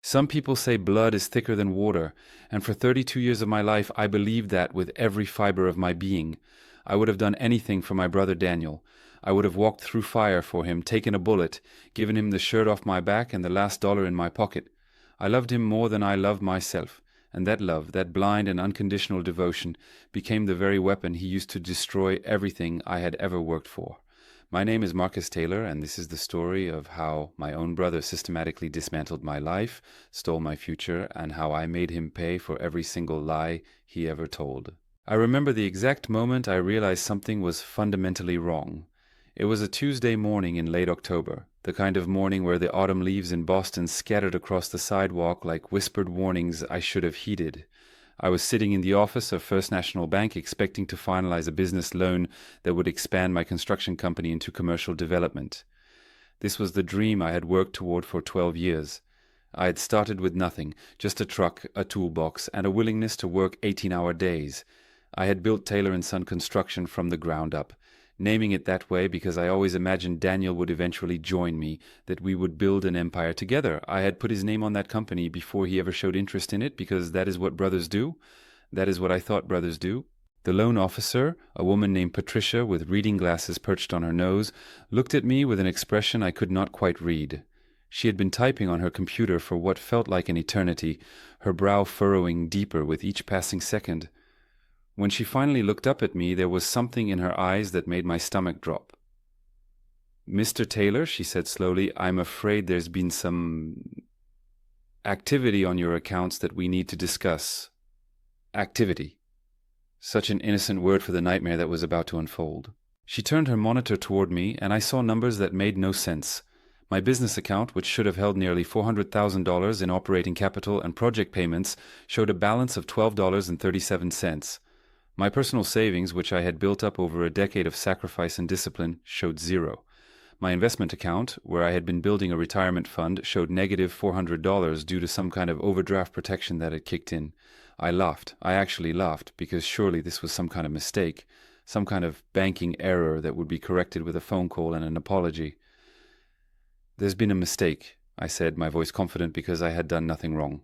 Some people say blood is thicker than water, and for 32 years of my life I believed that with every fiber of my being. I would have done anything for my brother Daniel. I would have walked through fire for him, taken a bullet, given him the shirt off my back and the last dollar in my pocket. I loved him more than I loved myself, and that love, that blind and unconditional devotion, became the very weapon he used to destroy everything I had ever worked for. My name is Marcus Taylor, and this is the story of how my own brother systematically dismantled my life, stole my future, and how I made him pay for every single lie he ever told. I remember the exact moment I realized something was fundamentally wrong. It was a Tuesday morning in late October, the kind of morning where the autumn leaves in Boston scattered across the sidewalk like whispered warnings I should have heeded. I was sitting in the office of First National Bank expecting to finalize a business loan that would expand my construction company into commercial development. This was the dream I had worked toward for 12 years. I had started with nothing, just a truck, a toolbox, and a willingness to work 18-hour days. I had built Taylor & Son Construction from the ground up, naming it that way because I always imagined Daniel would eventually join me, that we would build an empire together. I had put his name on that company before he ever showed interest in it because that is what brothers do. That is what I thought brothers do. The loan officer, a woman named Patricia with reading glasses perched on her nose, looked at me with an expression I could not quite read. She had been typing on her computer for what felt like an eternity, her brow furrowing deeper with each passing second. When she finally looked up at me, there was something in her eyes that made my stomach drop. "Mr. Taylor," she said slowly, "I'm afraid there's been some activity on your accounts that we need to discuss." Activity. Such an innocent word for the nightmare that was about to unfold. She turned her monitor toward me, and I saw numbers that made no sense. My business account, which should have held nearly $400,000 in operating capital and project payments, showed a balance of $12.37. My personal savings, which I had built up over a decade of sacrifice and discipline, showed zero. My investment account, where I had been building a retirement fund, showed negative $400 due to some kind of overdraft protection that had kicked in. I laughed. I actually laughed, because surely this was some kind of mistake, some kind of banking error that would be corrected with a phone call and an apology. "There's been a mistake," I said, my voice confident because I had done nothing wrong.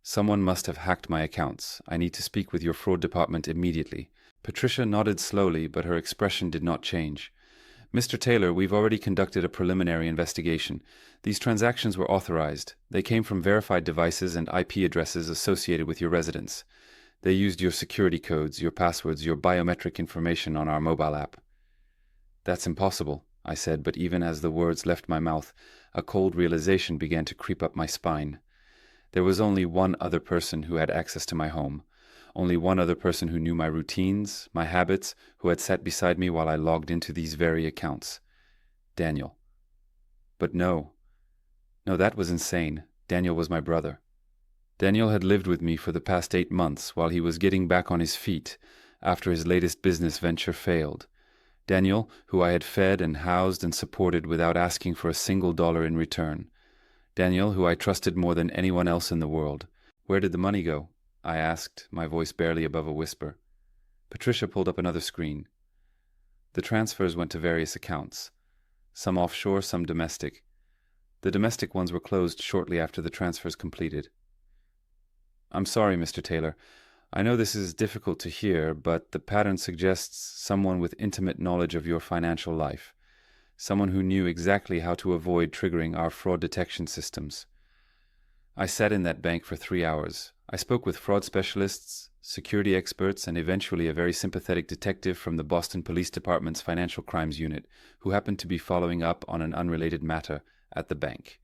"Someone must have hacked my accounts. I need to speak with your fraud department immediately." Patricia nodded slowly, but her expression did not change. "Mr. Taylor, we've already conducted a preliminary investigation. These transactions were authorized. They came from verified devices and IP addresses associated with your residence. They used your security codes, your passwords, your biometric information on our mobile app." "That's impossible," I said, but even as the words left my mouth, a cold realization began to creep up my spine. There was only one other person who had access to my home, only one other person who knew my routines, my habits, who had sat beside me while I logged into these very accounts. Daniel. But no, that was insane. Daniel was my brother. Daniel had lived with me for the past 8 months while he was getting back on his feet after his latest business venture failed. Daniel, who I had fed and housed and supported without asking for a single dollar in return. Daniel, who I trusted more than anyone else in the world. "Where did the money go?" I asked, my voice barely above a whisper. Patricia pulled up another screen. "The transfers went to various accounts. Some offshore, some domestic. The domestic ones were closed shortly after the transfers completed." "I'm sorry, Mr. Taylor. I know this is difficult to hear, but the pattern suggests someone with intimate knowledge of your financial life. Someone who knew exactly how to avoid triggering our fraud detection systems." I sat in that bank for 3 hours. I spoke with fraud specialists, security experts, and eventually a very sympathetic detective from the Boston Police Department's Financial Crimes Unit, who happened to be following up on an unrelated matter at the bank.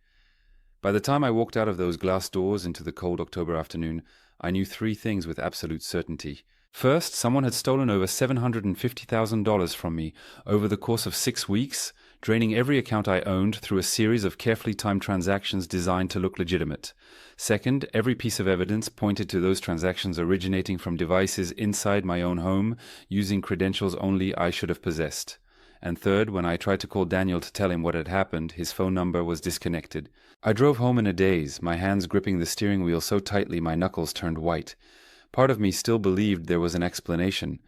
By the time I walked out of those glass doors into the cold October afternoon, I knew 3 things with absolute certainty. First, someone had stolen over $750,000 from me over the course of 6 weeks, draining every account I owned through a series of carefully timed transactions designed to look legitimate. Second, every piece of evidence pointed to those transactions originating from devices inside my own home, using credentials only I should have possessed. And third, when I tried to call Daniel to tell him what had happened, his phone number was disconnected. I drove home in a daze, my hands gripping the steering wheel so tightly my knuckles turned white. Part of me still believed there was an explanation.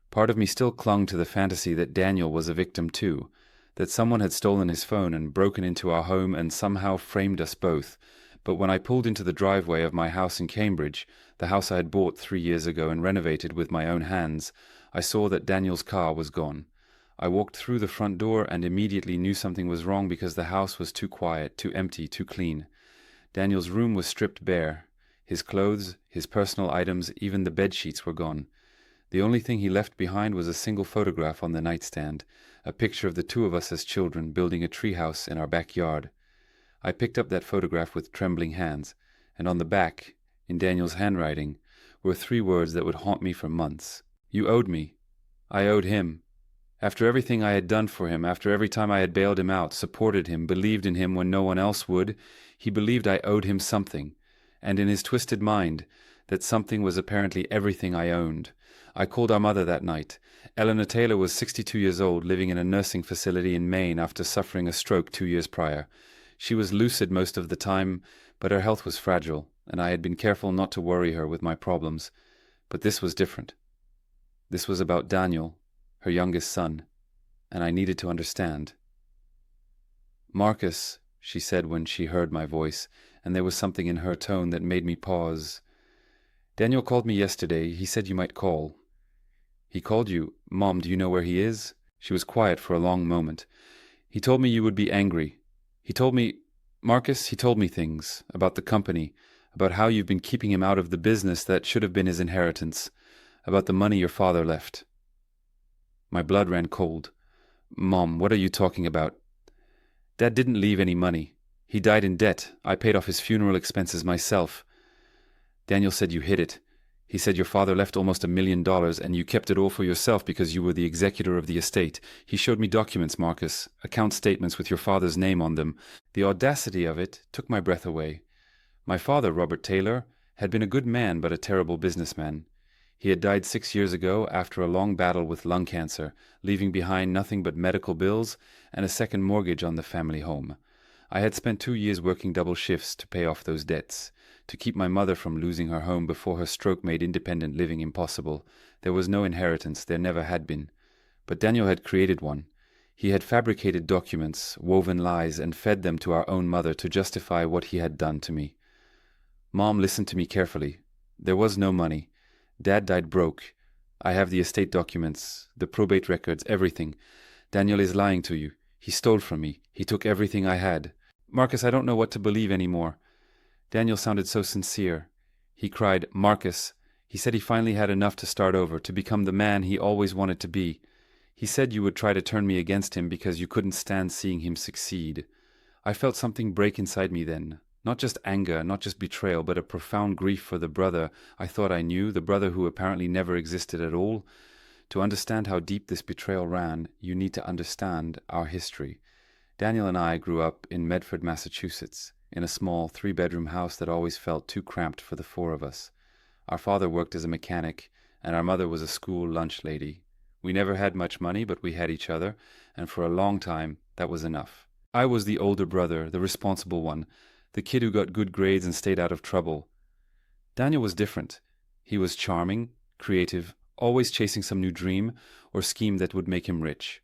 Part of me still clung to the fantasy that Daniel was a victim too, that someone had stolen his phone and broken into our home and somehow framed us both. But when I pulled into the driveway of my house in Cambridge, the house I had bought 3 years ago and renovated with my own hands, I saw that Daniel's car was gone. I walked through the front door and immediately knew something was wrong because the house was too quiet, too empty, too clean. Daniel's room was stripped bare. His clothes, his personal items, even the bed sheets were gone. The only thing he left behind was a single photograph on the nightstand, a picture of the two of us as children building a treehouse in our backyard. I picked up that photograph with trembling hands, and on the back, in Daniel's handwriting, were 3 words that would haunt me for months. You owed me. I owed him. After everything I had done for him, after every time I had bailed him out, supported him, believed in him when no one else would, he believed I owed him something, and in his twisted mind, that something was apparently everything I owned. I called our mother that night. Eleanor Taylor was 62 years old, living in a nursing facility in Maine after suffering a stroke 2 years prior. She was lucid most of the time, but her health was fragile, and I had been careful not to worry her with my problems. But this was different. This was about Daniel, her youngest son, and I needed to understand. "Marcus," she said when she heard my voice, and there was something in her tone that made me pause. "Daniel called me yesterday. He said you might call." "He called you? Mom, do you know where he is?" She was quiet for a long moment. "He told me you would be angry. He told me, Marcus, he told me things about the company, about how you've been keeping him out of the business that should have been his inheritance, about the money your father left." My blood ran cold. "Mom, what are you talking about?" "Dad didn't leave any money. He died in debt. I paid off his funeral expenses myself. Daniel said you hid it. He said your father left almost $1 million and you kept it all for yourself because you were the executor of the estate. He showed me documents, Marcus, account statements with your father's name on them. The audacity of it took my breath away. My father, Robert Taylor, had been a good man but a terrible businessman. He had died 6 years ago after a long battle with lung cancer, leaving behind nothing but medical bills and a second mortgage on the family home. I had spent 2 years working double shifts to pay off those debts, to keep my mother from losing her home before her stroke made independent living impossible. There was no inheritance, there never had been. But Daniel had created one. He had fabricated documents, woven lies, and fed them to our own mother to justify what he had done to me. Mom, listened to me carefully. There was no money. Dad died broke. I have the estate documents, the probate records, everything. Daniel is lying to you. He stole from me. He took everything I had. Marcus, I don't know what to believe anymore." Daniel sounded so sincere. He cried, "Marcus." He said he finally had enough to start over, to become the man he always wanted to be. He said you would try to turn me against him because you couldn't stand seeing him succeed. I felt something break inside me then. Not just anger, not just betrayal, but a profound grief for the brother I thought I knew, the brother who apparently never existed at all. To understand how deep this betrayal ran, you need to understand our history. Daniel and I grew up in Medford, Massachusetts, in a small 3-bedroom house that always felt too cramped for the 4 of us. Our father worked as a mechanic, and our mother was a school lunch lady. We never had much money, but we had each other, and for a long time, that was enough. I was the older brother, the responsible one, the kid who got good grades and stayed out of trouble. Daniel was different. He was charming, creative, always chasing some new dream or scheme that would make him rich.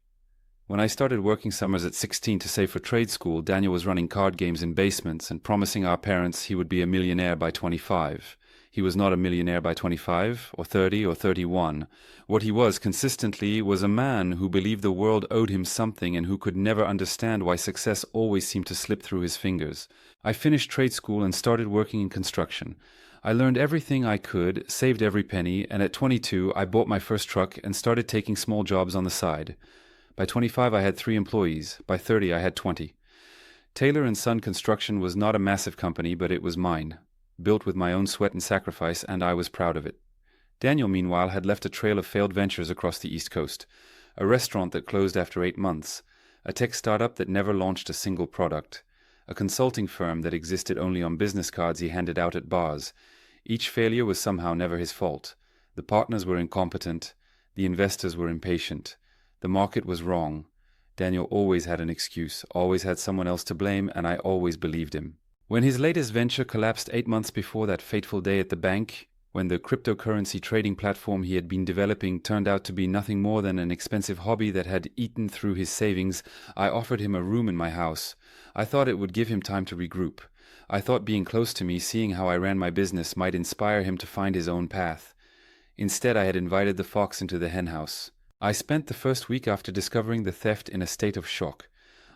When I started working summers at 16 to save for trade school, Daniel was running card games in basements and promising our parents he would be a millionaire by 25. He was not a millionaire by 25, or 30, or 31. What he was, consistently, was a man who believed the world owed him something and who could never understand why success always seemed to slip through his fingers. I finished trade school and started working in construction. I learned everything I could, saved every penny, and at 22 I bought my first truck and started taking small jobs on the side. By 25 I had 3 employees. By 30 I had 20. Taylor & Son Construction was not a massive company, but it was mine. Built with my own sweat and sacrifice, and I was proud of it. Daniel, meanwhile, had left a trail of failed ventures across the East Coast. A restaurant that closed after 8 months. A tech startup that never launched a single product. A consulting firm that existed only on business cards he handed out at bars. Each failure was somehow never his fault. The partners were incompetent. The investors were impatient. The market was wrong. Daniel always had an excuse, always had someone else to blame, and I always believed him. When his latest venture collapsed 8 months before that fateful day at the bank, when the cryptocurrency trading platform he had been developing turned out to be nothing more than an expensive hobby that had eaten through his savings, I offered him a room in my house. I thought it would give him time to regroup. I thought being close to me, seeing how I ran my business, might inspire him to find his own path. Instead, I had invited the fox into the henhouse. I spent the first week after discovering the theft in a state of shock.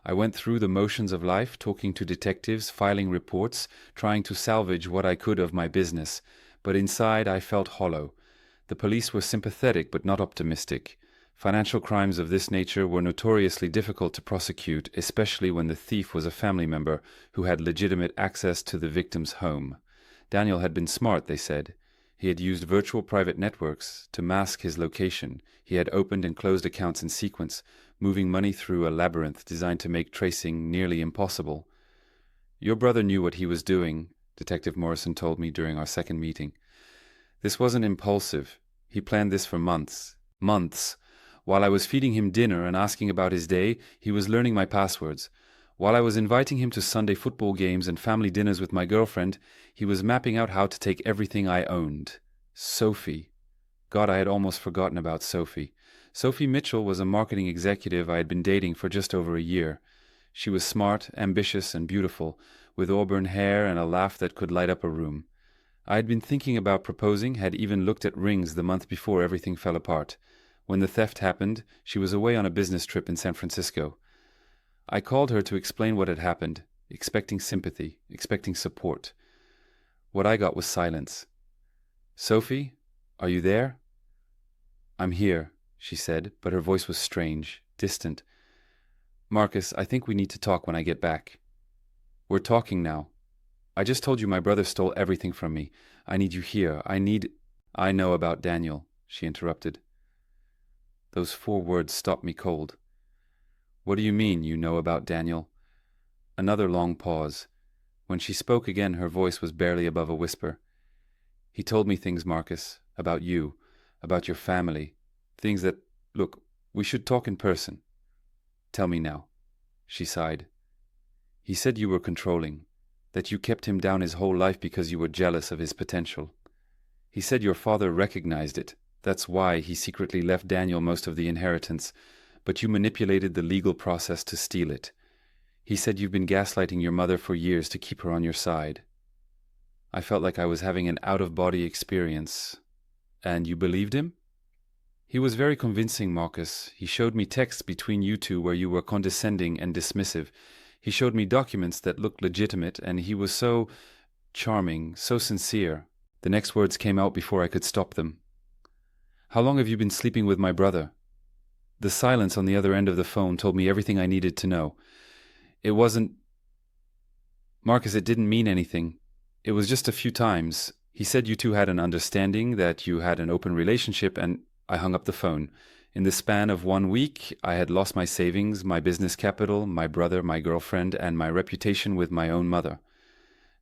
I went through the motions of life, talking to detectives, filing reports, trying to salvage what I could of my business, but inside I felt hollow. The police were sympathetic but not optimistic. Financial crimes of this nature were notoriously difficult to prosecute, especially when the thief was a family member who had legitimate access to the victim's home. Daniel had been smart, they said. He had used virtual private networks to mask his location. He had opened and closed accounts in sequence, moving money through a labyrinth designed to make tracing nearly impossible. "Your brother knew what he was doing," Detective Morrison told me during our second meeting. "This wasn't impulsive. He planned this for months. Months. While I was feeding him dinner and asking about his day, he was learning my passwords. While I was inviting him to Sunday football games and family dinners with my girlfriend, he was mapping out how to take everything I owned. Sophie. God, I had almost forgotten about Sophie. Sophie Mitchell was a marketing executive I had been dating for just over a year. She was smart, ambitious, and beautiful, with auburn hair and a laugh that could light up a room. I had been thinking about proposing, had even looked at rings the month before everything fell apart. When the theft happened, she was away on a business trip in San Francisco. I called her to explain what had happened, expecting sympathy, expecting support. What I got was silence. "Sophie, are you there?" "I'm here," she said, but her voice was strange, distant. "Marcus, I think we need to talk when I get back." "We're talking now. I just told you my brother stole everything from me. I need you here. I know about Daniel," she interrupted. Those 4 words stopped me cold. "What do you mean, you know about Daniel?" Another long pause. When she spoke again, her voice was barely above a whisper. "He told me things, Marcus, about you, about your family, things that, look, we should talk in person." "Tell me now." She sighed. "He said you were controlling, that you kept him down his whole life because you were jealous of his potential. He said your father recognized it. That's why he secretly left Daniel most of the inheritance, but you manipulated the legal process to steal it. He said you've been gaslighting your mother for years to keep her on your side." I felt like I was having an out-of-body experience. "And you believed him?" "He was very convincing, Marcus. He showed me texts between you two where you were condescending and dismissive. He showed me documents that looked legitimate, and he was so charming, so sincere." The next words came out before I could stop them. "How long have you been sleeping with my brother?" The silence on the other end of the phone told me everything I needed to know. "It wasn't... Marcus, it didn't mean anything. It was just a few times. He said you two had an understanding, that you had an open relationship, and..." I hung up the phone. In the span of 1 week, I had lost my savings, my business capital, my brother, my girlfriend, and my reputation with my own mother.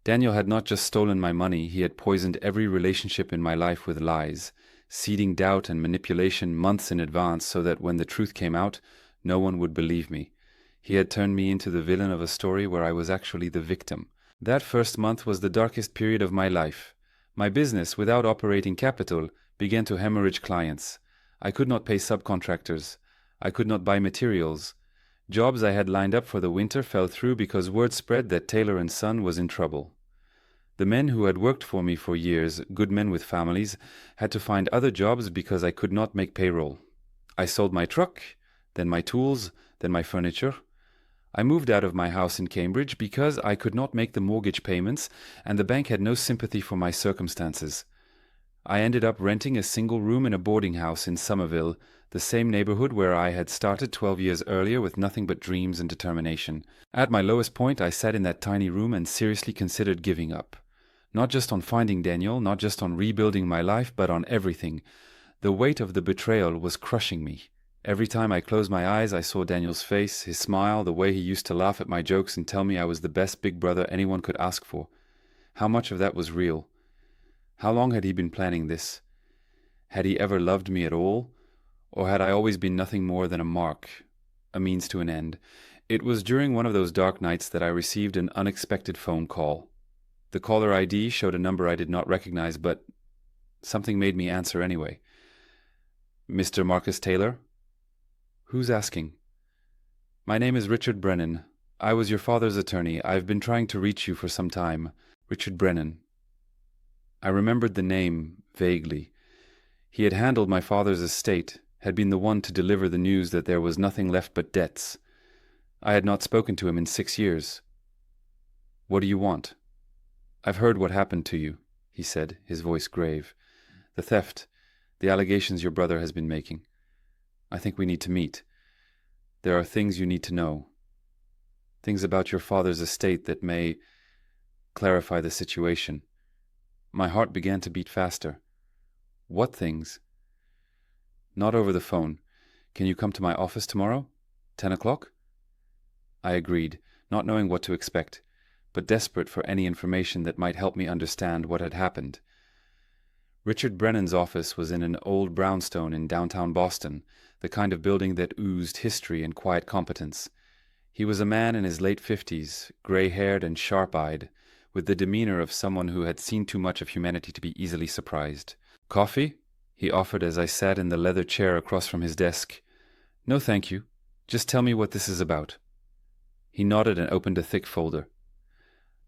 Daniel had not just stolen my money, he had poisoned every relationship in my life with lies, seeding doubt and manipulation months in advance so that when the truth came out, no one would believe me. He had turned me into the villain of a story where I was actually the victim. That first month was the darkest period of my life. My business, without operating capital, began to hemorrhage clients. I could not pay subcontractors. I could not buy materials. Jobs I had lined up for the winter fell through because word spread that Taylor & Son was in trouble. The men who had worked for me for years, good men with families, had to find other jobs because I could not make payroll. I sold my truck, then my tools, then my furniture. I moved out of my house in Cambridge because I could not make the mortgage payments and the bank had no sympathy for my circumstances. I ended up renting a single room in a boarding house in Somerville, the same neighborhood where I had started 12 years earlier with nothing but dreams and determination. At my lowest point, I sat in that tiny room and seriously considered giving up. Not just on finding Daniel, not just on rebuilding my life, but on everything. The weight of the betrayal was crushing me. Every time I closed my eyes, I saw Daniel's face, his smile, the way he used to laugh at my jokes and tell me I was the best big brother anyone could ask for. How much of that was real? How long had he been planning this? Had he ever loved me at all? Or had I always been nothing more than a mark, a means to an end? It was during one of those dark nights that I received an unexpected phone call. The caller ID showed a number I did not recognize, but something made me answer anyway. "Mr. Marcus Taylor?" "Who's asking?" "My name is Richard Brennan. I was your father's attorney. I've been trying to reach you for some time. Richard Brennan. I remembered the name vaguely. He had handled my father's estate, had been the one to deliver the news that there was nothing left but debts. I had not spoken to him in 6 years. What do you want? I've heard what happened to you, he said, his voice grave. The theft, the allegations your brother has been making. I think we need to meet. There are things you need to know. Things about your father's estate that may clarify the situation. My heart began to beat faster. What things? Not over the phone. Can you come to my office tomorrow? 10 o'clock? I agreed, not knowing what to expect, but desperate for any information that might help me understand what had happened. Richard Brennan's office was in an old brownstone in downtown Boston, the kind of building that oozed history and quiet competence. He was a man in his late 50s, gray-haired and sharp-eyed, with the demeanor of someone who had seen too much of humanity to be easily surprised. Coffee? He offered as I sat in the leather chair across from his desk. No, thank you. Just tell me what this is about. He nodded and opened a thick folder.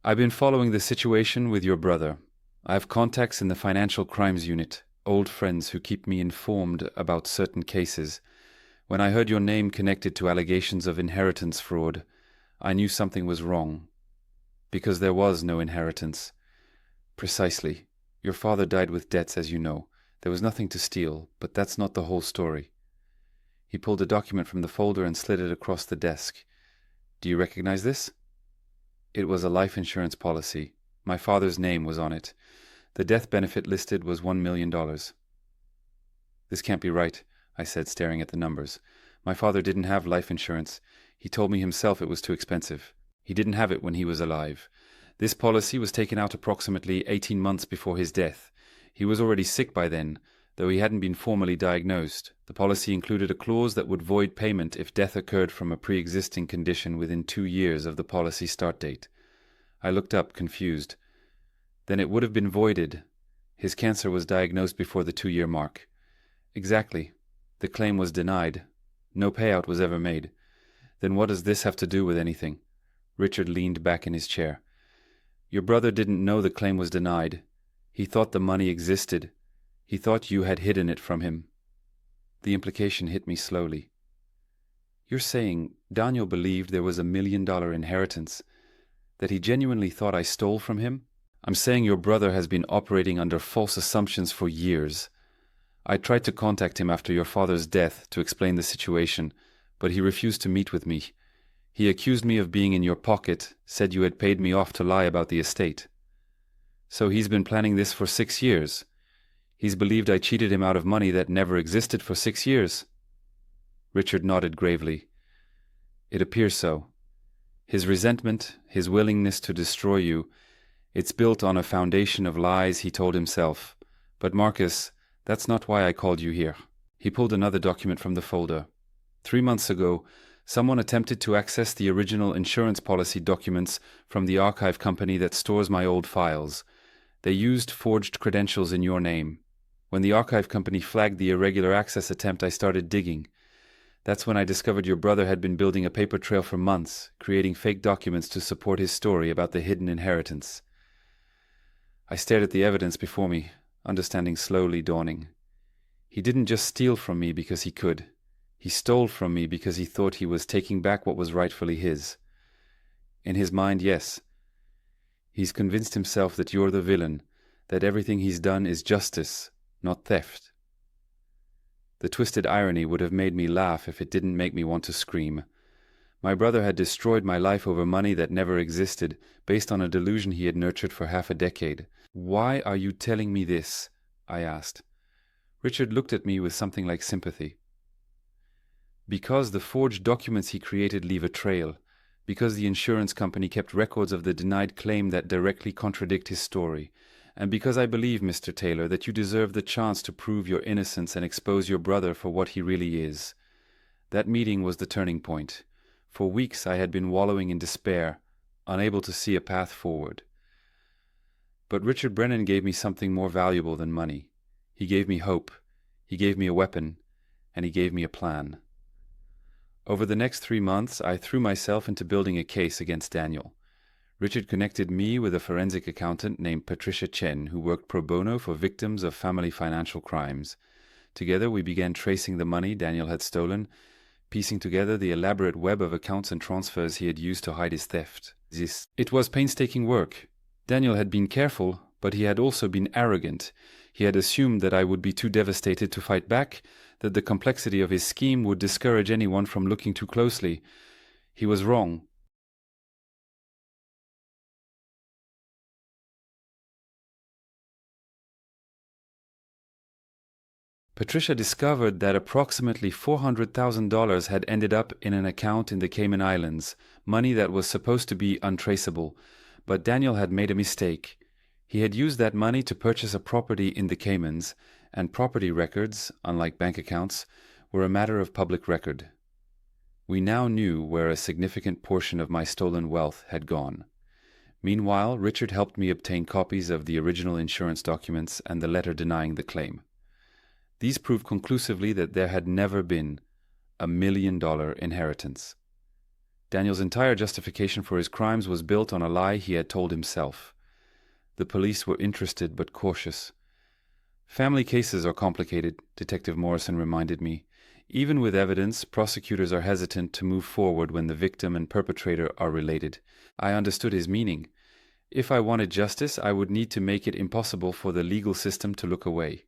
I've been following the situation with your brother. I have contacts in the Financial Crimes Unit, old friends who keep me informed about certain cases. When I heard your name connected to allegations of inheritance fraud, I knew something was wrong. Because there was no inheritance. Precisely. Your father died with debts, as you know. There was nothing to steal, but that's not the whole story. He pulled a document from the folder and slid it across the desk. Do you recognize this? It was a life insurance policy. My father's name was on it. The death benefit listed was $1 million. This can't be right, I said, staring at the numbers. My father didn't have life insurance. He told me himself it was too expensive. He didn't have it when he was alive. This policy was taken out approximately 18 months before his death. He was already sick by then, though he hadn't been formally diagnosed. The policy included a clause that would void payment if death occurred from a pre-existing condition within 2 years of the policy start date. I looked up, confused. Then it would have been voided. His cancer was diagnosed before the 2-year mark. Exactly. The claim was denied. No payout was ever made. Then what does this have to do with anything? Richard leaned back in his chair. Your brother didn't know the claim was denied. He thought the money existed. He thought you had hidden it from him. The implication hit me slowly. You're saying Daniel believed there was $1 million inheritance, that he genuinely thought I stole from him? I'm saying your brother has been operating under false assumptions for years. I tried to contact him after your father's death to explain the situation, but he refused to meet with me. He accused me of being in your pocket, said you had paid me off to lie about the estate. So he's been planning this for 6 years. He's believed I cheated him out of money that never existed for 6 years. Richard nodded gravely. It appears so. His resentment, his willingness to destroy you, it's built on a foundation of lies he told himself. But Marcus, that's not why I called you here. He pulled another document from the folder. 3 months ago, someone attempted to access the original insurance policy documents from the archive company that stores my old files. They used forged credentials in your name. When the archive company flagged the irregular access attempt, I started digging. That's when I discovered your brother had been building a paper trail for months, creating fake documents to support his story about the hidden inheritance. I stared at the evidence before me, understanding slowly dawning. He didn't just steal from me because he could. He stole from me because he thought he was taking back what was rightfully his. In his mind, yes. He's convinced himself that you're the villain, that everything he's done is justice, not theft. The twisted irony would have made me laugh if it didn't make me want to scream. My brother had destroyed my life over money that never existed, based on a delusion he had nurtured for half a decade. Why are you telling me this? I asked. Richard looked at me with something like sympathy. Because the forged documents he created leave a trail. Because the insurance company kept records of the denied claim that directly contradict his story. And because I believe, Mr. Taylor, that you deserve the chance to prove your innocence and expose your brother for what he really is. That meeting was the turning point. For weeks I had been wallowing in despair, unable to see a path forward. But Richard Brennan gave me something more valuable than money. He gave me hope, he gave me a weapon, and he gave me a plan. Over the next 3 months, I threw myself into building a case against Daniel. Richard connected me with a forensic accountant named Patricia Chen, who worked pro bono for victims of family financial crimes. Together, we began tracing the money Daniel had stolen, piecing together the elaborate web of accounts and transfers he had used to hide his theft. It was painstaking work. Daniel had been careful, but he had also been arrogant. He had assumed that I would be too devastated to fight back, that the complexity of his scheme would discourage anyone from looking too closely. He was wrong. Patricia discovered that approximately $400,000 had ended up in an account in the Cayman Islands, money that was supposed to be untraceable. But Daniel had made a mistake. He had used that money to purchase a property in the Caymans, and property records, unlike bank accounts, were a matter of public record. We now knew where a significant portion of my stolen wealth had gone. Meanwhile, Richard helped me obtain copies of the original insurance documents and the letter denying the claim. These proved conclusively that there had never been a $1 million inheritance. Daniel's entire justification for his crimes was built on a lie he had told himself. The police were interested but cautious. Family cases are complicated, Detective Morrison reminded me. Even with evidence, prosecutors are hesitant to move forward when the victim and perpetrator are related. I understood his meaning. If I wanted justice, I would need to make it impossible for the legal system to look away.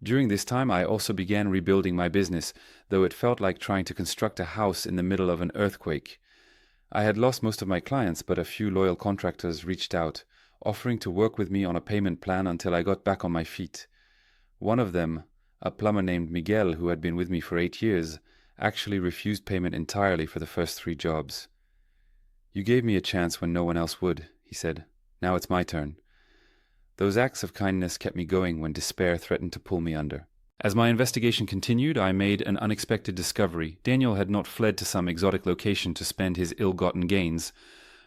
During this time, I also began rebuilding my business, though it felt like trying to construct a house in the middle of an earthquake. I had lost most of my clients, but a few loyal contractors reached out, offering to work with me on a payment plan until I got back on my feet. One of them, a plumber named Miguel who had been with me for 8 years, actually refused payment entirely for the first 3 jobs. "You gave me a chance when no one else would," he said. "Now it's my turn." Those acts of kindness kept me going when despair threatened to pull me under. As my investigation continued, I made an unexpected discovery. Daniel had not fled to some exotic location to spend his ill-gotten gains.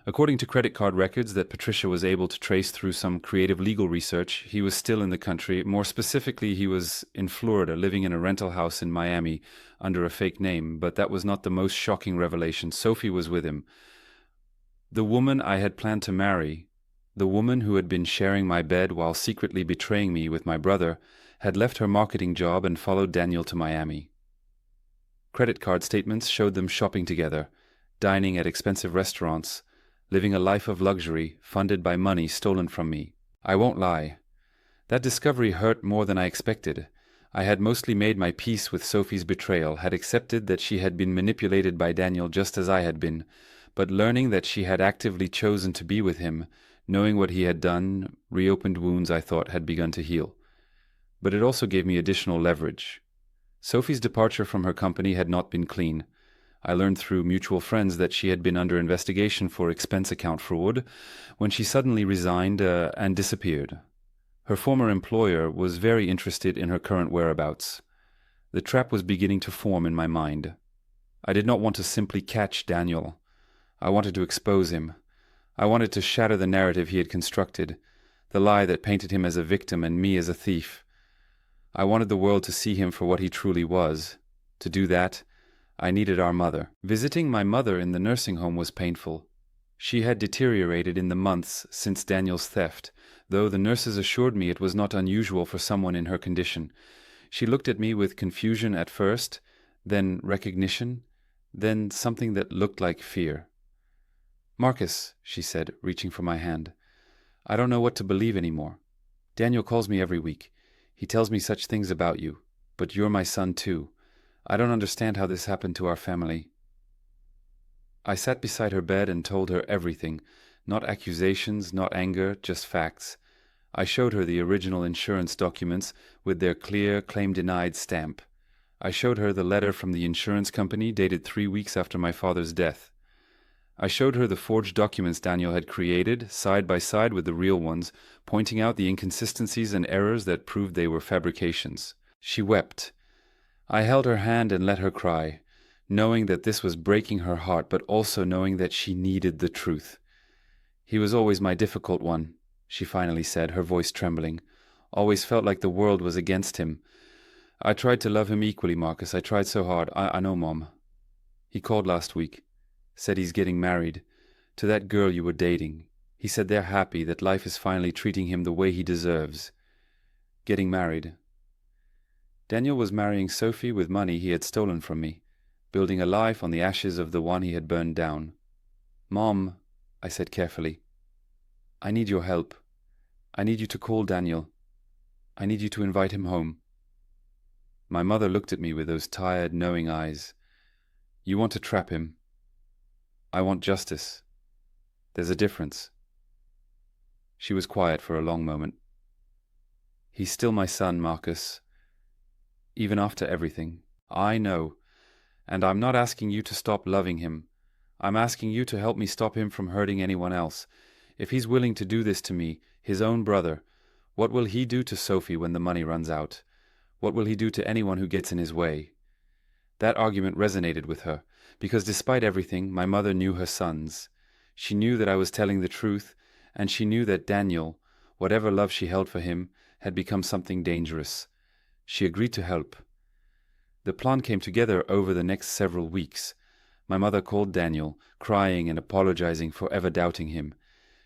According to credit card records that Patricia was able to trace through some creative legal research, he was still in the country. More specifically, he was in Florida, living in a rental house in Miami under a fake name. But that was not the most shocking revelation. Sophie was with him. The woman I had planned to marry, the woman who had been sharing my bed while secretly betraying me with my brother, had left her marketing job and followed Daniel to Miami. Credit card statements showed them shopping together, dining at expensive restaurants, living a life of luxury funded by money stolen from me. I won't lie. That discovery hurt more than I expected. I had mostly made my peace with Sophie's betrayal, had accepted that she had been manipulated by Daniel just as I had been, but learning that she had actively chosen to be with him, knowing what he had done, reopened wounds I thought had begun to heal. But it also gave me additional leverage. Sophie's departure from her company had not been clean. I learned through mutual friends that she had been under investigation for expense account fraud when she suddenly resigned and disappeared. Her former employer was very interested in her current whereabouts. The trap was beginning to form in my mind. I did not want to simply catch Daniel. I wanted to expose him. I wanted to shatter the narrative he had constructed, the lie that painted him as a victim and me as a thief. I wanted the world to see him for what he truly was. To do that, I needed our mother. Visiting my mother in the nursing home was painful. She had deteriorated in the months since Daniel's theft, though the nurses assured me it was not unusual for someone in her condition. She looked at me with confusion at first, then recognition, then something that looked like fear. "Marcus," she said, reaching for my hand, "I don't know what to believe anymore. Daniel calls me every week. He tells me such things about you, but you're my son too. I don't understand how this happened to our family." I sat beside her bed and told her everything, not accusations, not anger, just facts. I showed her the original insurance documents with their clear, claim-denied stamp. I showed her the letter from the insurance company dated 3 weeks after my father's death. I showed her the forged documents Daniel had created, side by side with the real ones, pointing out the inconsistencies and errors that proved they were fabrications. She wept. I held her hand and let her cry, knowing that this was breaking her heart, but also knowing that she needed the truth. "He was always my difficult one," she finally said, her voice trembling. "Always felt like the world was against him. I tried to love him equally, Marcus. I tried so hard. I know, Mom. He called last week. Said he's getting married. To that girl you were dating. He said they're happy, that life is finally treating him the way he deserves. Getting married. Daniel was marrying Sophie with money he had stolen from me, building a life on the ashes of the one he had burned down. Mom, I said carefully, I need your help. I need you to call Daniel. I need you to invite him home. My mother looked at me with those tired, knowing eyes. You want to trap him. I want justice. There's a difference. She was quiet for a long moment. He's still my son, Marcus. Even after everything. I know. And I'm not asking you to stop loving him. I'm asking you to help me stop him from hurting anyone else. If he's willing to do this to me, his own brother, what will he do to Sophie when the money runs out? What will he do to anyone who gets in his way? That argument resonated with her, because despite everything, my mother knew her sons. She knew that I was telling the truth, and she knew that Daniel, whatever love she held for him, had become something dangerous. She agreed to help. The plan came together over the next several weeks. My mother called Daniel, crying and apologizing for ever doubting him.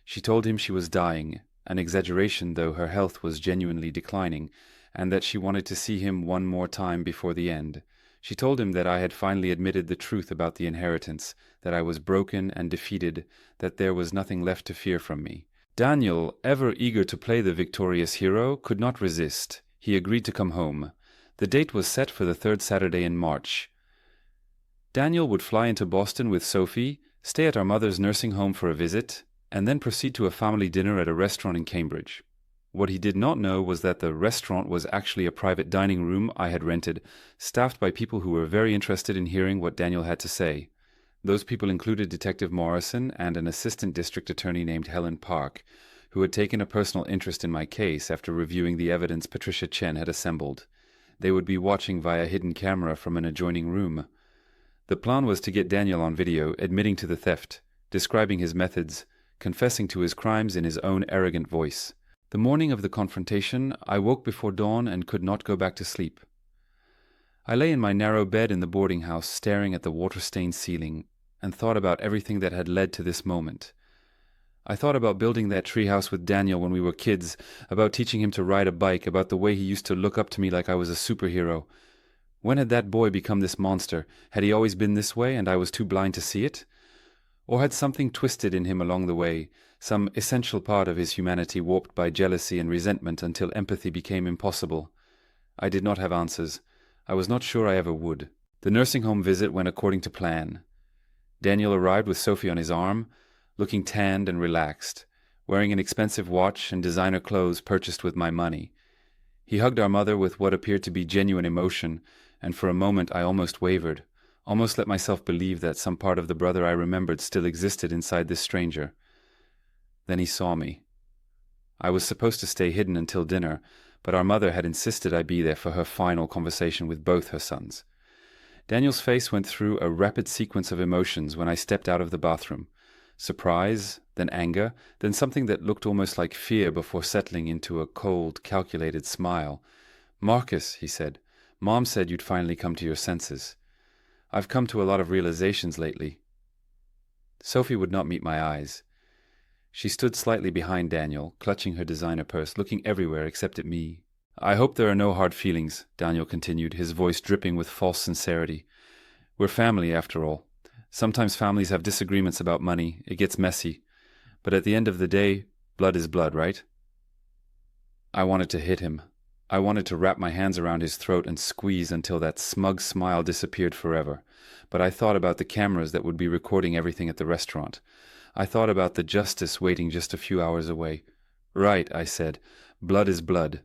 She told him she was dying, an exaggeration though her health was genuinely declining, and that she wanted to see him one more time before the end. She told him that I had finally admitted the truth about the inheritance, that I was broken and defeated, that there was nothing left to fear from me. Daniel, ever eager to play the victorious hero, could not resist. He agreed to come home. The date was set for the third Saturday in March. Daniel would fly into Boston with Sophie, stay at our mother's nursing home for a visit, and then proceed to a family dinner at a restaurant in Cambridge. What he did not know was that the restaurant was actually a private dining room I had rented, staffed by people who were very interested in hearing what Daniel had to say. Those people included Detective Morrison and an assistant district attorney named Helen Park, who had taken a personal interest in my case after reviewing the evidence Patricia Chen had assembled. They would be watching via hidden camera from an adjoining room. The plan was to get Daniel on video, admitting to the theft, describing his methods, confessing to his crimes in his own arrogant voice. The morning of the confrontation, I woke before dawn and could not go back to sleep. I lay in my narrow bed in the boarding house, staring at the water-stained ceiling, and thought about everything that had led to this moment. I thought about building that treehouse with Daniel when we were kids, about teaching him to ride a bike, about the way he used to look up to me like I was a superhero. When had that boy become this monster? Had he always been this way and I was too blind to see it? Or had something twisted in him along the way, some essential part of his humanity warped by jealousy and resentment until empathy became impossible? I did not have answers. I was not sure I ever would. The nursing home visit went according to plan. Daniel arrived with Sophie on his arm, looking tanned and relaxed, wearing an expensive watch and designer clothes purchased with my money. He hugged our mother with what appeared to be genuine emotion, and for a moment I almost wavered, almost let myself believe that some part of the brother I remembered still existed inside this stranger. Then he saw me. I was supposed to stay hidden until dinner, but our mother had insisted I be there for her final conversation with both her sons. Daniel's face went through a rapid sequence of emotions when I stepped out of the bathroom. Surprise, then anger, then something that looked almost like fear before settling into a cold, calculated smile. "Marcus," he said, "Mom said you'd finally come to your senses. I've come to a lot of realizations lately." Sophie would not meet my eyes. She stood slightly behind Daniel, clutching her designer purse, looking everywhere except at me. "I hope there are no hard feelings," Daniel continued, his voice dripping with false sincerity. "We're family, after all. Sometimes families have disagreements about money. It gets messy. But at the end of the day, blood is blood, right?" I wanted to hit him. I wanted to wrap my hands around his throat and squeeze until that smug smile disappeared forever. But I thought about the cameras that would be recording everything at the restaurant. I thought about the justice waiting just a few hours away. "Right," I said. "Blood is blood."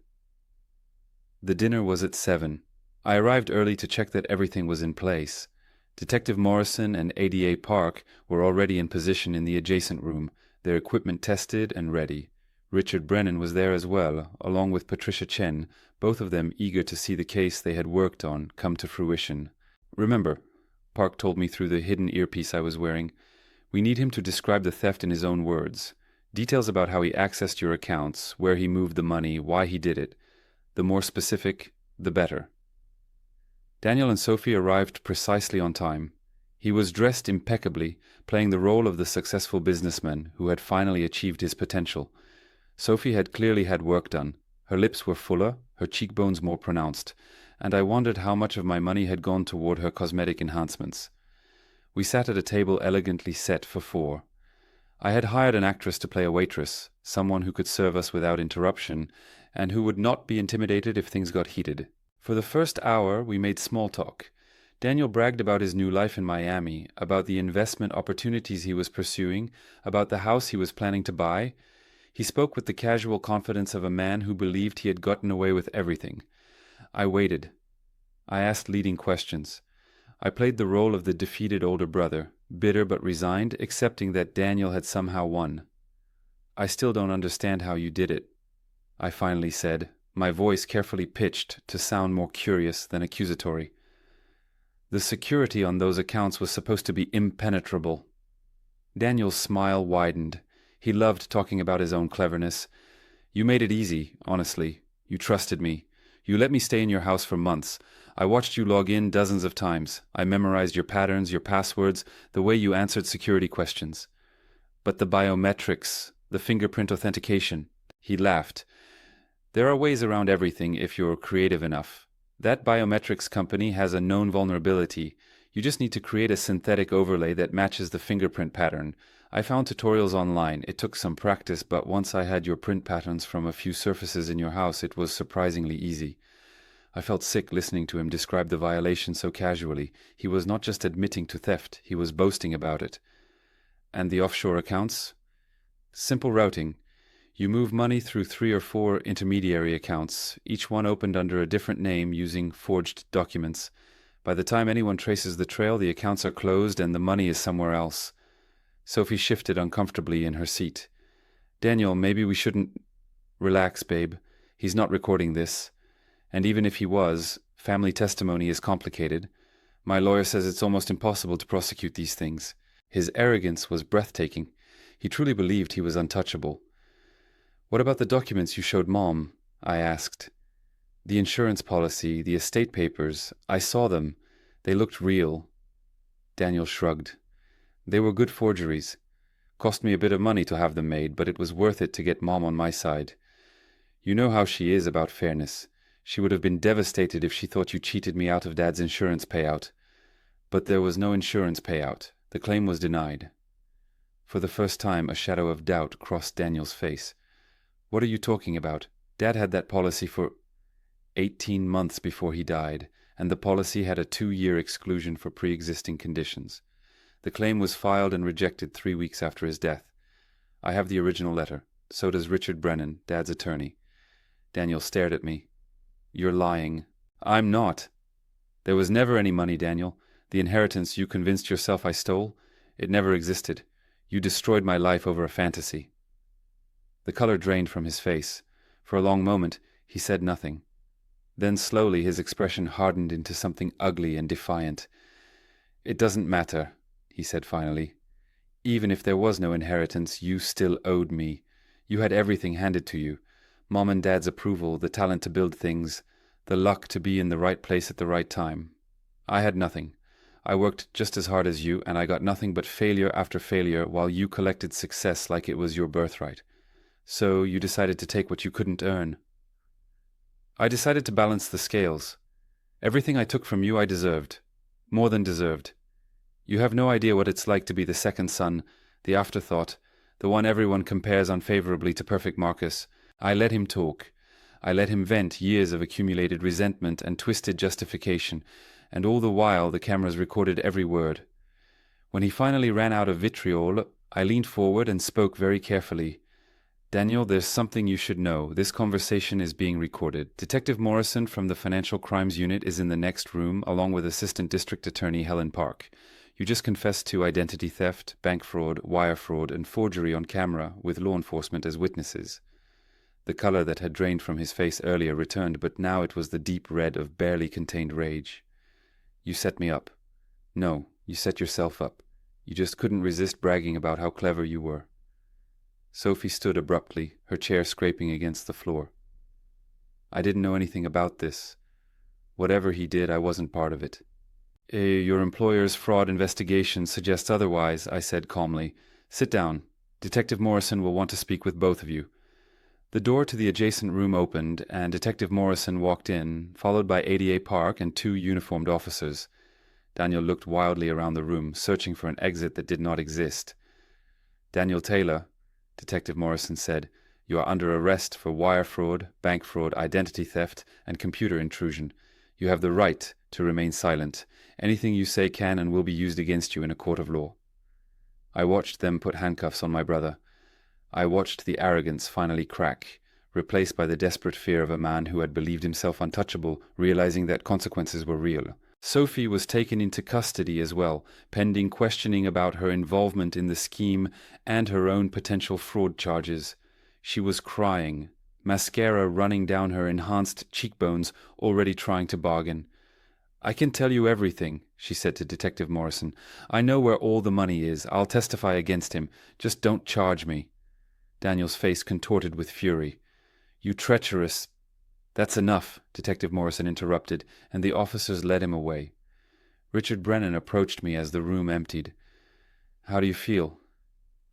The dinner was at 7. I arrived early to check that everything was in place. Detective Morrison and ADA Park were already in position in the adjacent room, their equipment tested and ready. Richard Brennan was there as well, along with Patricia Chen, both of them eager to see the case they had worked on come to fruition. "Remember," Park told me through the hidden earpiece I was wearing, "we need him to describe the theft in his own words. Details about how he accessed your accounts, where he moved the money, why he did it. The more specific, the better." Daniel and Sophie arrived precisely on time. He was dressed impeccably, playing the role of the successful businessman who had finally achieved his potential. Sophie had clearly had work done. Her lips were fuller, her cheekbones more pronounced, and I wondered how much of my money had gone toward her cosmetic enhancements. We sat at a table elegantly set for 4. I had hired an actress to play a waitress, someone who could serve us without interruption, and who would not be intimidated if things got heated. For the first hour, we made small talk. Daniel bragged about his new life in Miami, about the investment opportunities he was pursuing, about the house he was planning to buy. He spoke with the casual confidence of a man who believed he had gotten away with everything. I waited. I asked leading questions. I played the role of the defeated older brother, bitter but resigned, accepting that Daniel had somehow won. "I still don't understand how you did it," I finally said, my voice carefully pitched to sound more curious than accusatory. "The security on those accounts was supposed to be impenetrable." Daniel's smile widened. He loved talking about his own cleverness. "You made it easy, honestly. You trusted me. You let me stay in your house for months. I watched you log in dozens of times. I memorized your patterns, your passwords, the way you answered security questions. But the biometrics, the fingerprint authentication," he laughed. "There are ways around everything if you're creative enough. That biometrics company has a known vulnerability. You just need to create a synthetic overlay that matches the fingerprint pattern. I found tutorials online. It took some practice, but once I had your print patterns from a few surfaces in your house, it was surprisingly easy." I felt sick listening to him describe the violation so casually. He was not just admitting to theft, he was boasting about it. "And the offshore accounts?" "Simple routing. You move money through 3 or 4 intermediary accounts, each one opened under a different name using forged documents. By the time anyone traces the trail, the accounts are closed and the money is somewhere else." Sophie shifted uncomfortably in her seat. "Daniel, maybe we shouldn't—" "Relax, babe. He's not recording this. And even if he was, family testimony is complicated. My lawyer says it's almost impossible to prosecute these things." His arrogance was breathtaking. He truly believed he was untouchable. "What about the documents you showed Mom?" I asked. "The insurance policy, the estate papers, I saw them. They looked real." Daniel shrugged. "They were good forgeries. Cost me a bit of money to have them made, but it was worth it to get Mom on my side. You know how she is about fairness. She would have been devastated if she thought you cheated me out of Dad's insurance payout. But there was no insurance payout. The claim was denied." For the first time, a shadow of doubt crossed Daniel's face. "What are you talking about? Dad had that policy for 18 months before he died, and the policy had a 2-year exclusion for pre-existing conditions. The claim was filed and rejected 3 weeks after his death. I have the original letter. So does Richard Brennan, Dad's attorney." Daniel stared at me. "You're lying." "I'm not. There was never any money, Daniel. The inheritance you convinced yourself I stole, it never existed. You destroyed my life over a fantasy." The color drained from his face. For a long moment, he said nothing. Then slowly his expression hardened into something ugly and defiant. "It doesn't matter," he said finally. "Even if there was no inheritance, you still owed me. You had everything handed to you. Mom and Dad's approval, the talent to build things, the luck to be in the right place at the right time. I had nothing. I worked just as hard as you, and I got nothing but failure after failure while you collected success like it was your birthright. So you decided to take what you couldn't earn." "I decided to balance the scales. Everything I took from you I deserved. More than deserved. You have no idea what it's like to be the second son, the afterthought, the one everyone compares unfavorably to perfect Marcus. I let him talk. I let him vent years of accumulated resentment and twisted justification, and all the while the cameras recorded every word. When he finally ran out of vitriol, I leaned forward and spoke very carefully. "Daniel, there's something you should know. This conversation is being recorded. Detective Morrison from the Financial Crimes Unit is in the next room, along with Assistant District Attorney Helen Park. You just confessed to identity theft, bank fraud, wire fraud, and forgery on camera, with law enforcement as witnesses." The color that had drained from his face earlier returned, but now it was the deep red of barely contained rage. "You set me up." "No, you set yourself up. You just couldn't resist bragging about how clever you were." Sophie stood abruptly, her chair scraping against the floor. "I didn't know anything about this. Whatever he did, I wasn't part of it." Your employer's fraud investigation suggests otherwise," I said calmly. "Sit down. Detective Morrison will want to speak with both of you." The door to the adjacent room opened, and Detective Morrison walked in, followed by ADA Park and two uniformed officers. Daniel looked wildly around the room, searching for an exit that did not exist. "Daniel Taylor," Detective Morrison said, "you are under arrest for wire fraud, bank fraud, identity theft, and computer intrusion. You have the right to remain silent. Anything you say can and will be used against you in a court of law." I watched them put handcuffs on my brother. I watched the arrogance finally crack, replaced by the desperate fear of a man who had believed himself untouchable, realizing that consequences were real. Sophie was taken into custody as well, pending questioning about her involvement in the scheme and her own potential fraud charges. She was crying, mascara running down her enhanced cheekbones, already trying to bargain. "I can tell you everything," she said to Detective Morrison. "I know where all the money is. I'll testify against him. Just don't charge me." Daniel's face contorted with fury. "You treacherous—" "That's enough," Detective Morrison interrupted, and the officers led him away. Richard Brennan approached me as the room emptied. "How do you feel?"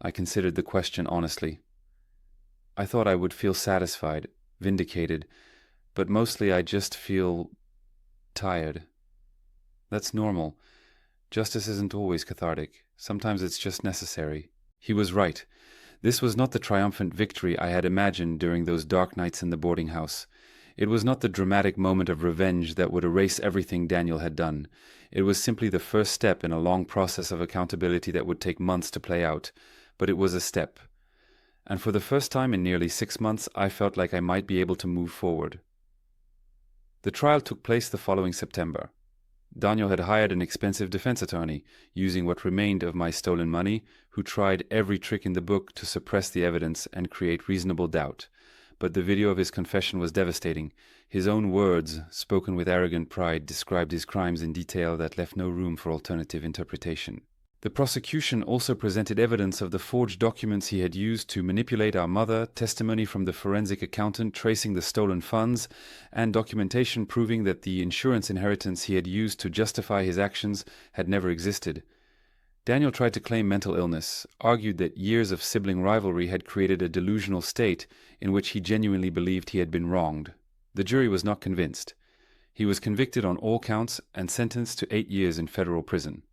I considered the question honestly. I thought I would feel satisfied, vindicated, but mostly I just feel tired. That's normal. Justice isn't always cathartic. Sometimes it's just necessary. He was right. This was not the triumphant victory I had imagined during those dark nights in the boarding house. It was not the dramatic moment of revenge that would erase everything Daniel had done. It was simply the first step in a long process of accountability that would take months to play out. But it was a step. And for the first time in nearly 6 months, I felt like I might be able to move forward. The trial took place the following September. Daniel had hired an expensive defense attorney, using what remained of my stolen money, who tried every trick in the book to suppress the evidence and create reasonable doubt. But the video of his confession was devastating. His own words, spoken with arrogant pride, described his crimes in detail that left no room for alternative interpretation. The prosecution also presented evidence of the forged documents he had used to manipulate our mother, testimony from the forensic accountant tracing the stolen funds, and documentation proving that the insurance inheritance he had used to justify his actions had never existed. Daniel tried to claim mental illness, argued that years of sibling rivalry had created a delusional state in which he genuinely believed he had been wronged. The jury was not convinced. He was convicted on all counts and sentenced to 8 years in federal prison.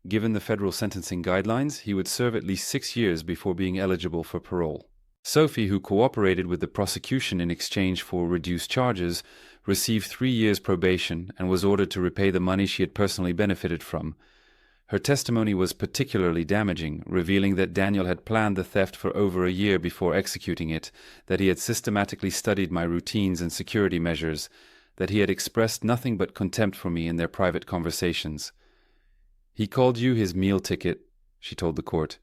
Given the federal sentencing guidelines, he would serve at least 6 years before being eligible for parole. Sophie, who cooperated with the prosecution in exchange for reduced charges, received 3 years probation and was ordered to repay the money she had personally benefited from. Her testimony was particularly damaging, revealing that Daniel had planned the theft for over a year before executing it, that he had systematically studied my routines and security measures, that he had expressed nothing but contempt for me in their private conversations. "He called you his meal ticket," she told the court.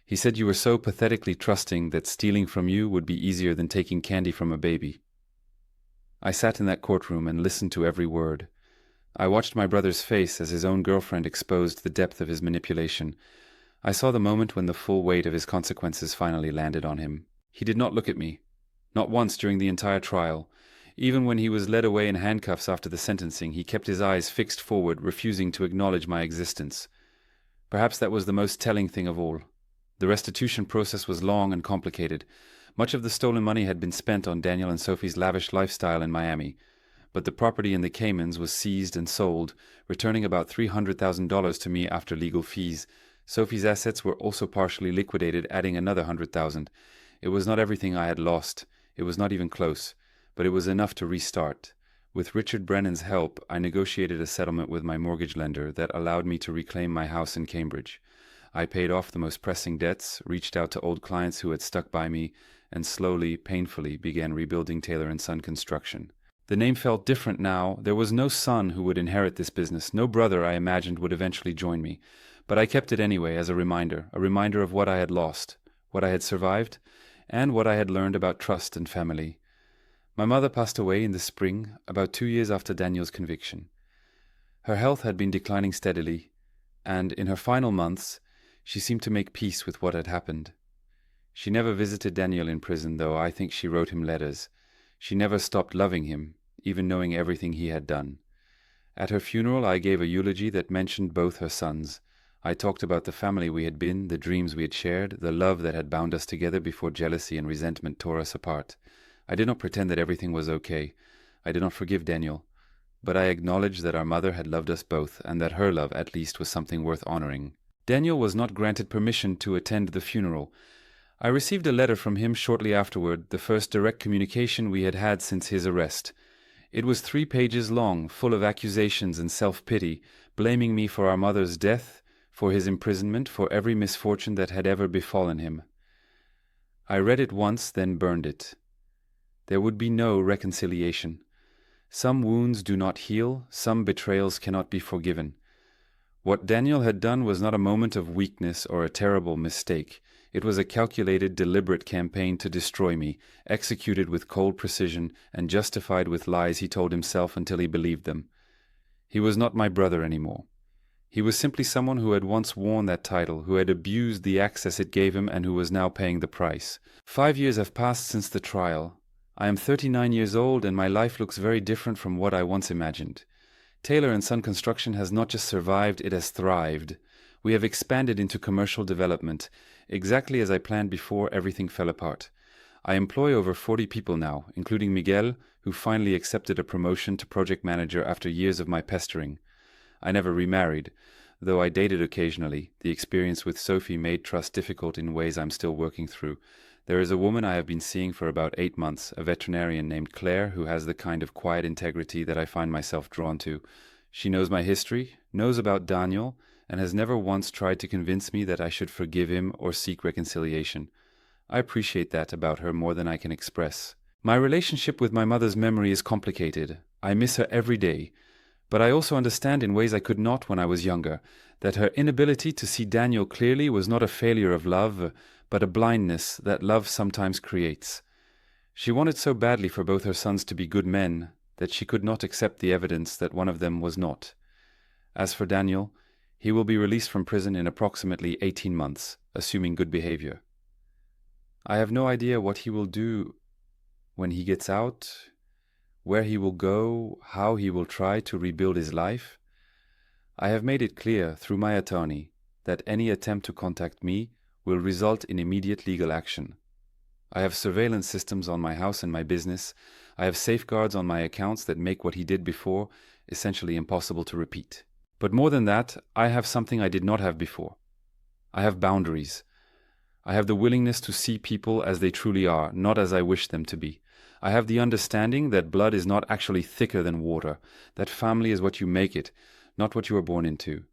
"He said you were so pathetically trusting that stealing from you would be easier than taking candy from a baby." I sat in that courtroom and listened to every word. I watched my brother's face as his own girlfriend exposed the depth of his manipulation. I saw the moment when the full weight of his consequences finally landed on him. He did not look at me. Not once during the entire trial. Even when he was led away in handcuffs after the sentencing, he kept his eyes fixed forward, refusing to acknowledge my existence. Perhaps that was the most telling thing of all. The restitution process was long and complicated. Much of the stolen money had been spent on Daniel and Sophie's lavish lifestyle in Miami, but the property in the Caymans was seized and sold, returning about $300,000 to me after legal fees. Sophie's assets were also partially liquidated, adding another $100,000. It was not everything I had lost. It was not even close. But it was enough to restart. With Richard Brennan's help, I negotiated a settlement with my mortgage lender that allowed me to reclaim my house in Cambridge. I paid off the most pressing debts, reached out to old clients who had stuck by me, and slowly, painfully began rebuilding Taylor & Son Construction. The name felt different now. There was no son who would inherit this business, no brother I imagined would eventually join me. But I kept it anyway as a reminder of what I had lost, what I had survived, and what I had learned about trust and family. My mother passed away in the spring, about 2 years after Daniel's conviction. Her health had been declining steadily, and in her final months, she seemed to make peace with what had happened. She never visited Daniel in prison, though I think she wrote him letters. She never stopped loving him, even knowing everything he had done. At her funeral, I gave a eulogy that mentioned both her sons. I talked about the family we had been, the dreams we had shared, the love that had bound us together before jealousy and resentment tore us apart. I did not pretend that everything was okay. I did not forgive Daniel, but I acknowledged that our mother had loved us both, and that her love, at least, was something worth honoring. Daniel was not granted permission to attend the funeral. I received a letter from him shortly afterward, the first direct communication we had had since his arrest. It was 3 pages long, full of accusations and self-pity, blaming me for our mother's death, for his imprisonment, for every misfortune that had ever befallen him. I read it once, then burned it. There would be no reconciliation. Some wounds do not heal, some betrayals cannot be forgiven. What Daniel had done was not a moment of weakness or a terrible mistake. It was a calculated, deliberate campaign to destroy me, executed with cold precision and justified with lies he told himself until he believed them. He was not my brother anymore. He was simply someone who had once worn that title, who had abused the access it gave him, and who was now paying the price. 5 years have passed since the trial. I am 39 years old, and my life looks very different from what I once imagined. Taylor & Son Construction has not just survived, it has thrived. We have expanded into commercial development. Exactly as I planned before everything fell apart. I employ over 40 people now, including Miguel, who finally accepted a promotion to project manager after years of my pestering. I never remarried, though I dated occasionally. The experience with Sophie made trust difficult in ways I'm still working through. There is a woman I have been seeing for about 8 months, a veterinarian named Claire, who has the kind of quiet integrity that I find myself drawn to. She knows my history, knows about Daniel, and has never once tried to convince me that I should forgive him or seek reconciliation. I appreciate that about her more than I can express. My relationship with my mother's memory is complicated. I miss her every day. But I also understand in ways I could not when I was younger, that her inability to see Daniel clearly was not a failure of love, but a blindness that love sometimes creates. She wanted so badly for both her sons to be good men that she could not accept the evidence that one of them was not. As for Daniel, he will be released from prison in approximately 18 months, assuming good behavior. I have no idea what he will do when he gets out, where he will go, how he will try to rebuild his life. I have made it clear through my attorney that any attempt to contact me will result in immediate legal action. I have surveillance systems on my house and my business. I have safeguards on my accounts that make what he did before essentially impossible to repeat. But more than that, I have something I did not have before. I have boundaries. I have the willingness to see people as they truly are, not as I wish them to be. I have the understanding that blood is not actually thicker than water, that family is what you make it, not what you are born into.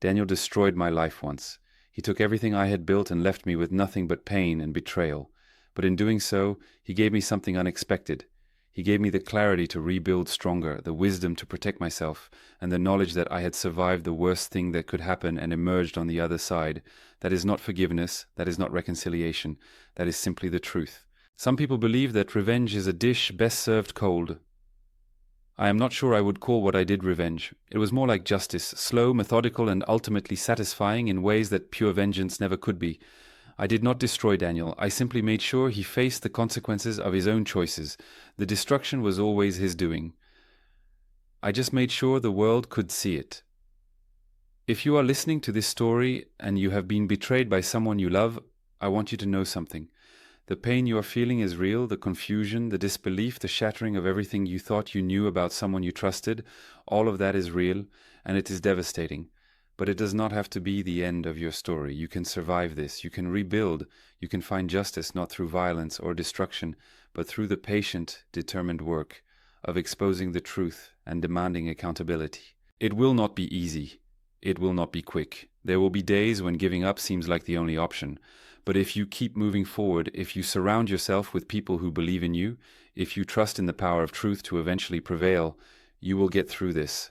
Daniel destroyed my life once. He took everything I had built and left me with nothing but pain and betrayal. But in doing so, he gave me something unexpected. He gave me the clarity to rebuild stronger, the wisdom to protect myself, and the knowledge that I had survived the worst thing that could happen and emerged on the other side. That is not forgiveness, that is not reconciliation, that is simply the truth. Some people believe that revenge is a dish best served cold. I am not sure I would call what I did revenge. It was more like justice, slow, methodical, and ultimately satisfying in ways that pure vengeance never could be. I did not destroy Daniel. I simply made sure he faced the consequences of his own choices. The destruction was always his doing. I just made sure the world could see it. If you are listening to this story and you have been betrayed by someone you love, I want you to know something. The pain you are feeling is real, the confusion, the disbelief, the shattering of everything you thought you knew about someone you trusted, all of that is real, and it is devastating. But it does not have to be the end of your story. You can survive this. You can rebuild. You can find justice not through violence or destruction, but through the patient, determined work of exposing the truth and demanding accountability. It will not be easy. It will not be quick. There will be days when giving up seems like the only option. But if you keep moving forward, if you surround yourself with people who believe in you, if you trust in the power of truth to eventually prevail, you will get through this.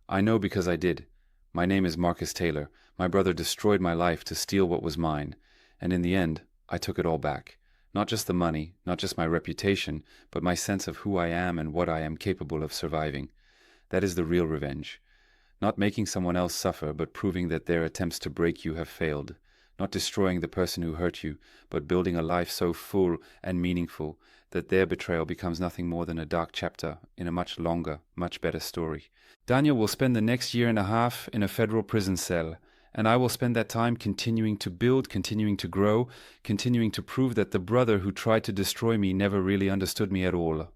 I know because I did. My name is Marcus Taylor. My brother destroyed my life to steal what was mine. And in the end, I took it all back. Not just the money, not just my reputation, but my sense of who I am and what I am capable of surviving. That is the real revenge. Not making someone else suffer, but proving that their attempts to break you have failed. not destroying the person who hurt you, but building a life so full and meaningful that their betrayal becomes nothing more than a dark chapter in a much longer, much better story. Daniel will spend the next year and a half in a federal prison cell, and I will spend that time continuing to build, continuing to grow, continuing to prove that the brother who tried to destroy me never really understood me at all.